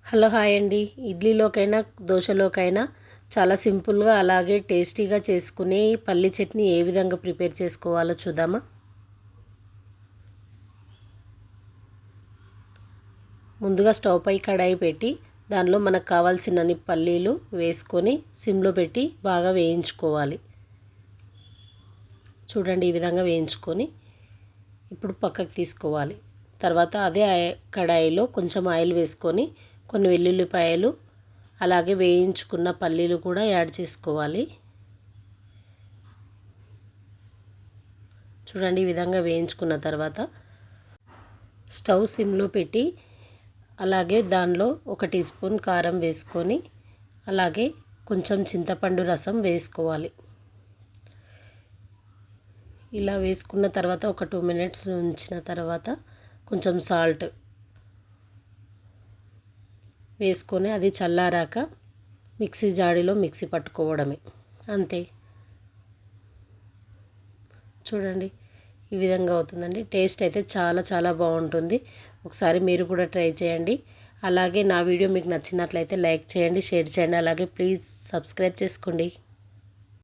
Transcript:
Hello hi అండి. ఇడ్లీలోకైనా దోశలోకైనా చాలా సింపుల్గా అలాగే టేస్టీగా చేసుకునే పల్లి చట్నీ ఏ విధంగా ప్రిపేర్ చేసుకోవాలో చూద్దామా. ముందుగా స్టవ్ పై కడాయి పెట్టి దానిలో మనకు కావాల్సినన్ని పల్లీలు వేసుకొని సిమ్లో పెట్టి బాగా వేయించుకోవాలి. చూడండి, ఈ విధంగా వేయించుకొని ఇప్పుడు పక్కకు తీసుకోవాలి. తర్వాత అదే కడాయిలో కొంచెం ఆయిల్ వేసుకొని కొన్ని వెల్లుల్లిపాయలు అలాగే వేయించుకున్న పల్లీలు కూడా యాడ్ చేసుకోవాలి. చూడండి, ఈ విధంగా వేయించుకున్న తర్వాత స్టవ్ సిమ్లో పెట్టి అలాగే దానిలో 1 టీ స్పూన్ కారం వేసుకొని అలాగే కొంచెం చింతపండు రసం వేసుకోవాలి. ఇలా వేసుకున్న తర్వాత ఒక 2 మినిట్స్ ఉంచిన తర్వాత కొంచెం సాల్ట్ వేసుకొని అది చల్లారాక మిక్సీ జాడీలో మిక్సీ పట్టుకోవడమే, అంతే. చూడండి, ఈ విధంగా అవుతుందండి. టేస్ట్ అయితే చాలా చాలా బాగుంటుంది. ఒకసారి మీరు కూడా ట్రై చేయండి. అలాగే నా వీడియో మీకు నచ్చినట్లయితే లైక్ చేయండి, షేర్ చేయండి, అలాగే ప్లీజ్ సబ్స్క్రైబ్ చేసుకోండి.